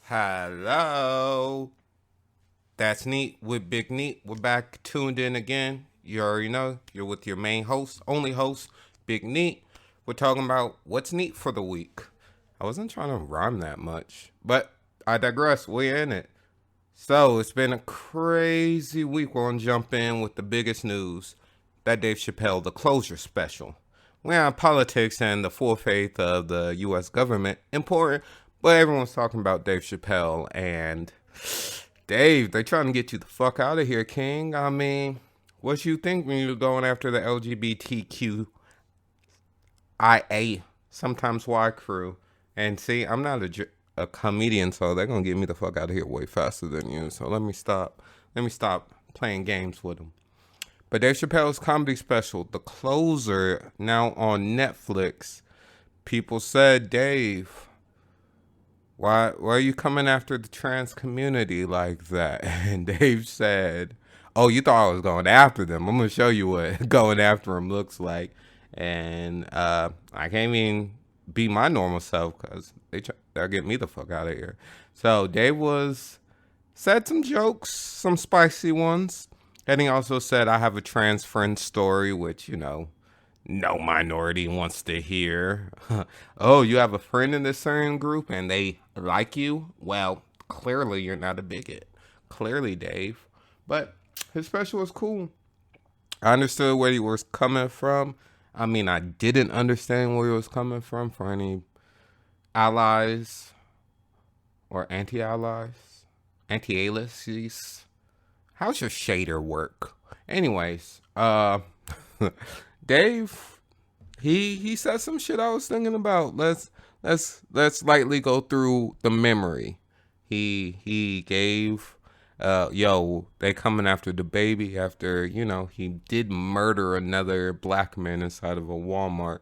Hello. That's neat with BigNEET. We're back tuned in again. You already know you're with your main host, only host, BigNEET. We're talking about what's neat for the week. I wasn't trying to rhyme that much, but I digress. We're in it. So it's been a crazy week. We're gonna jump in with the biggest news that Dave Chappelle, the closure special. We're on politics and the full faith of the U.S. government. Important, but everyone's talking about Dave Chappelle and Dave. They trying to get you the fuck out of here, King. I mean, what you think when you're going after the LGBTQIA, sometimes Y crew? And see, I'm not a comedian, so they're gonna get me the fuck out of here way faster than you. So let me stop. Let me stop playing games with them. But Dave Chappelle's comedy special, The Closer, now on Netflix. People said, Dave, why are you coming after the trans community like that? And Dave said, oh, you thought I was going after them. I'm going to show you what going after them looks like. And I can't even be my normal self because they'll get me the fuck out of here. So Dave said some jokes, some spicy ones. And he also said, I have a trans friend story, which, no minority wants to hear. Oh, you have a friend in this certain group and they like you? Well, clearly you're not a bigot. Clearly, Dave. But his special was cool. I understood where he was coming from. I mean, I didn't understand where he was coming from for any allies or anti-allies, anti-aliases. How's your shader work? Anyways, Dave, he said some shit I was thinking about. Let's lightly go through the memory. He gave they coming after the baby after, he did murder another black man inside of a Walmart.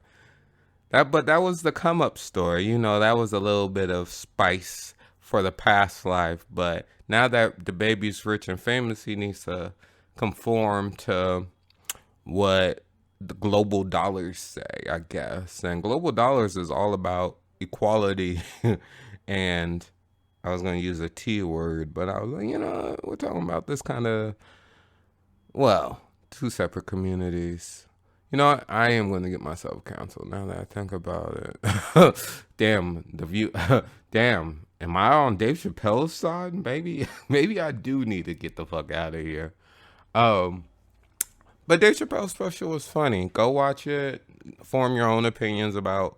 But that was the come up story. That was a little bit of spice for the past life. But now that the baby's rich and famous, he needs to conform to what the global dollars say, I guess. And global dollars is all about equality. And I was going to use a T word, but I was like, we're talking about this kind of, well, two separate communities. You know what? I am going to get myself canceled now that I think about it. Damn, the view. Damn, am I on Dave Chappelle's side? Maybe I do need to get the fuck out of here. Um, but Dave Chappelle's special was funny. Go watch it. Form your own opinions about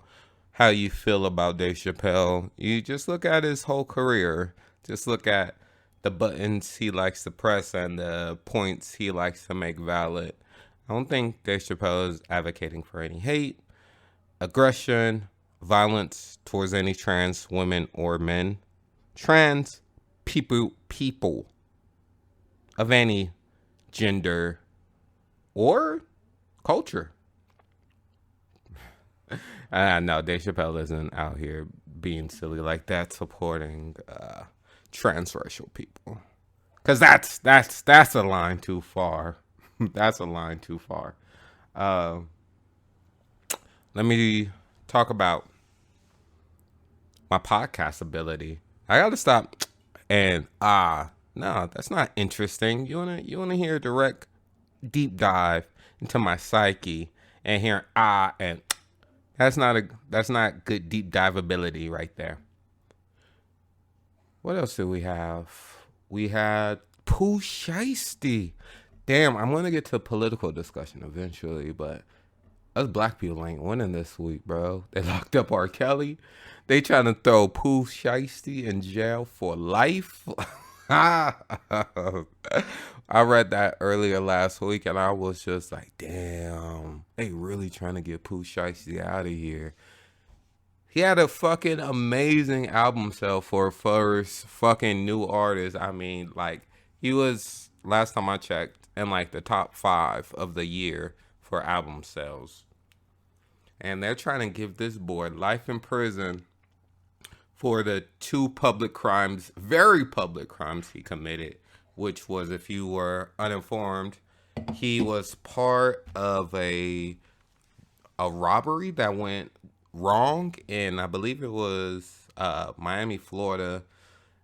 how you feel about Dave Chappelle. You just look at his whole career. Just look at the buttons he likes to press and the points he likes to make valid. I don't think Dave Chappelle is advocating for any hate, aggression, violence towards any trans women or men. Trans people of any gender or culture. No, Dave Chappelle isn't out here being silly like that, supporting transracial people, because that's a line too far. That's a line too far. Uh, Let me talk about my podcast ability. I gotta stop and no, that's not interesting. You wanna hear a direct deep dive into my psyche and hear and that's not good deep dive ability right there. What else do we have? We had Pooh Shiesty. Damn, I'm gonna get to political discussion eventually, but us black people ain't winning this week, bro. They locked up R. Kelly. They trying to throw Pooh Shiesty in jail for life. I read that earlier last week and I was just like, damn, they really trying to get Pooh Shiesty out of here. He had a fucking amazing album sale for a first fucking new artist. I mean, like, he was, last time I checked, in like the top 5 of the year for album sales. And they're trying to give this boy life in prison for the 2 public crimes, very public crimes he committed, which was, if you were uninformed, he was part of a robbery that went wrong in, I believe it was Miami, Florida.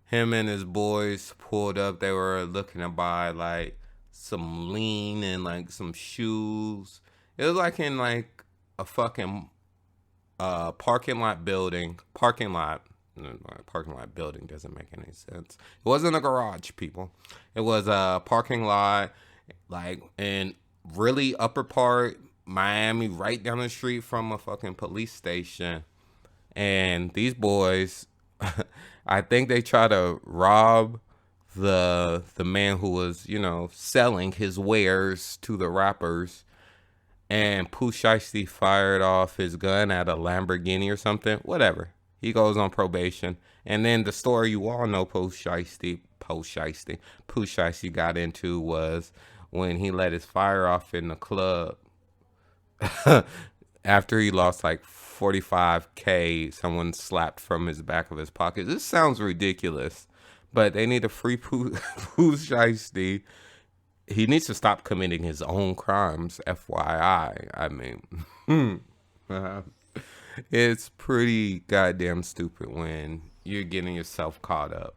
him and his boys pulled up. They were looking to buy like some lean and like some shoes. It was like in like a fucking parking lot building. Parking lot building doesn't make any sense. It wasn't a garage, people. It was a parking lot, like in really upper part Miami, right down the street from a fucking police station. And these boys, I think they try to rob the man who was, selling his wares to the rappers. And Pooh Shiesty fired off his gun at a Lamborghini or something. Whatever. He goes on probation. And then the story you all know Pooh Shiesty got into was when he let his fire off in the club. After he lost like 45K, someone slapped from his back of his pocket. This sounds ridiculous, but they need to free Pooh Shiesty. He needs to stop committing his own crimes, FYI. I mean, it's pretty goddamn stupid when you're getting yourself caught up.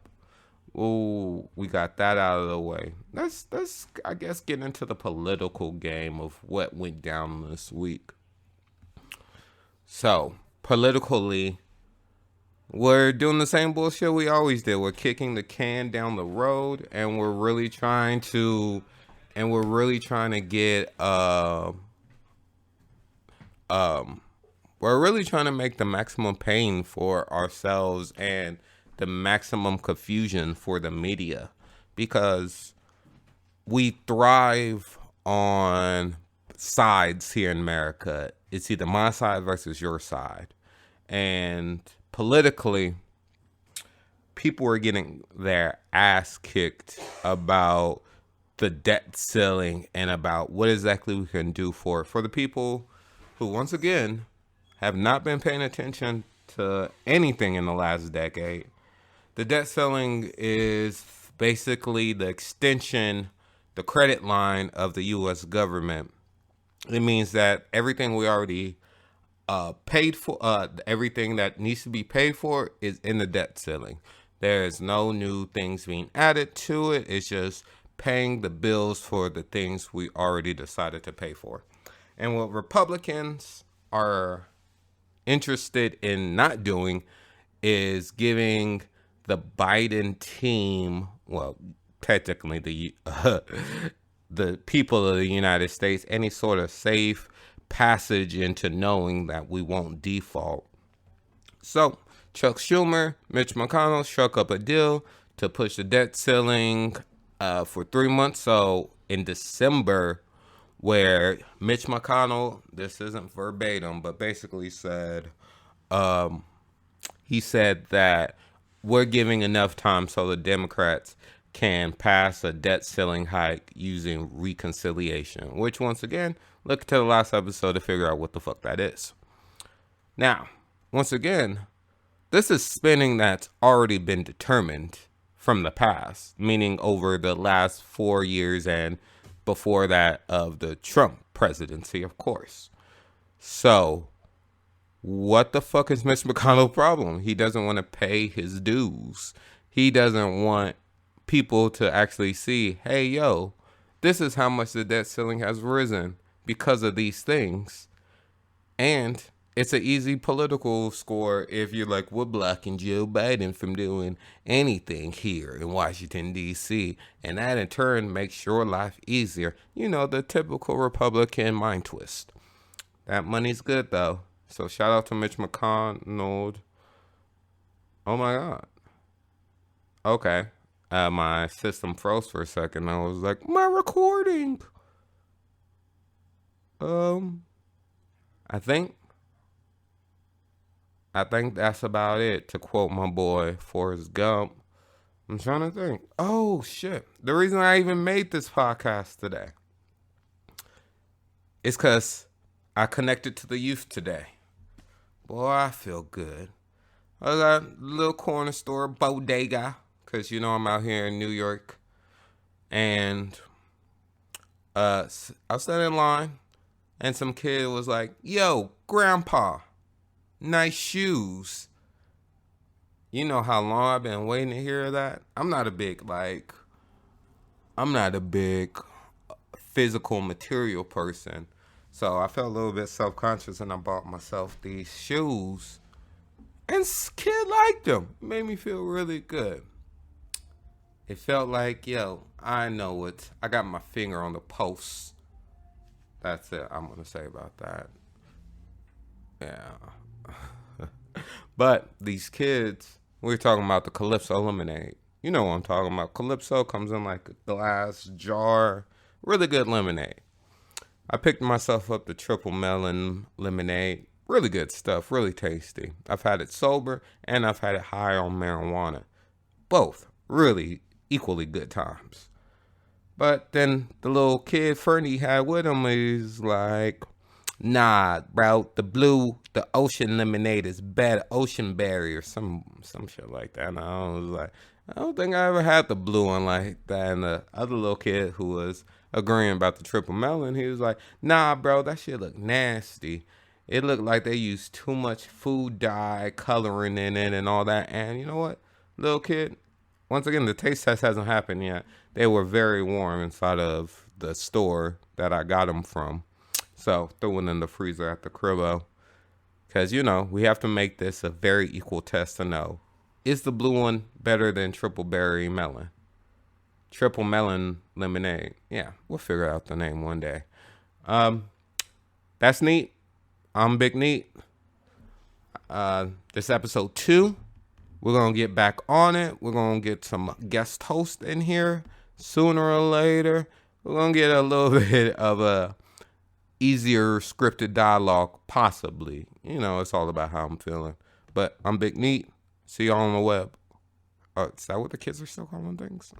Oh, we got that out of the way. Let's I guess get into the political game of what went down this week. So, politically, we're doing the same bullshit we always did. We're kicking the can down the road, and we're really trying to get we're really trying to make the maximum pain for ourselves and the maximum confusion for the media, because we thrive on sides here in America. It's either my side versus your side. And politically, people are getting their ass kicked about the debt ceiling and about what exactly we can do for the people who, once again, have not been paying attention to anything in the last decade. The debt ceiling is basically the extension, the credit line of the U.S. government. It means that everything we already paid for, everything that needs to be paid for is in the debt ceiling. There is no new things being added to it. It's just paying the bills for the things we already decided to pay for. And what Republicans are interested in not doing is giving the Biden team, well, technically the people of the United States, any sort of safe passage into knowing that we won't default. So Chuck Schumer, Mitch McConnell struck up a deal to push the debt ceiling for 3 months. So in December, where Mitch McConnell, this isn't verbatim, but basically said, he said that we're giving enough time so the Democrats can pass a debt ceiling hike using reconciliation, which, once again, look to the last episode to figure out what the fuck that is. Now, once again, this is spending that's already been determined from the past, meaning over the last 4 years and before that of the Trump presidency, of course. So, what the fuck is Mitch McConnell's problem? He doesn't want to pay his dues. He doesn't want people to actually see, hey, yo, this is how much the debt ceiling has risen because of these things. And it's an easy political score if you're like, we're blocking Joe Biden from doing anything here in Washington, D.C. And that in turn makes your life easier. You know, the typical Republican mind twist. That money's good, though. So shout out to Mitch McConnell. Oh, my God. Okay. My system froze for a second. I was like, my recording. I think that's about it, to quote my boy Forrest Gump. I'm trying to think. Oh, shit. The reason I even made this podcast today is because I connected to the youth today. Boy, I feel good. I got a little corner store, bodega, because, you know, I'm out here in New York. And I was standing in line, and some kid was like, yo, grandpa, nice shoes. You know how long I've been waiting to hear that? I'm not a big physical material person. So I felt a little bit self conscious and I bought myself these shoes. And kid liked them. It made me feel really good. It felt like, yo, I know it. I got my finger on the pulse. That's it. I'm gonna say about that. Yeah. But these kids, we're talking about the Calypso lemonade. You know what I'm talking about. Calypso comes in like a glass jar. Really good lemonade. I picked myself up the triple melon lemonade. Really good stuff. Really tasty. I've had it sober and I've had it high on marijuana. Both really equally good times. But then the little kid Fernie had with him is like, nah, bro, the ocean lemonade is better, ocean berry or some shit like that. And I was like, I don't think I ever had the blue one like that. And the other little kid who was agreeing about the triple melon, he was like, nah, bro, that shit look nasty. It looked like they used too much food dye, coloring in it, and all that. And you know what, little kid, once again, the taste test hasn't happened yet. They were very warm inside of the store that I got them from. So threw it in the freezer at the cribbo. Because, you know, we have to make this a very equal test to know. Is the blue one better than triple berry melon? Triple melon lemonade. Yeah, we'll figure out the name one day. That's neat. I'm BigNEET. This episode 2. We're going to get back on it. We're going to get some guest hosts in here sooner or later. We're going to get a little bit of a easier scripted dialogue, possibly. You know, it's all about how I'm feeling. But I'm BigNEET. See y'all on the web. Is that what the kids are still calling things?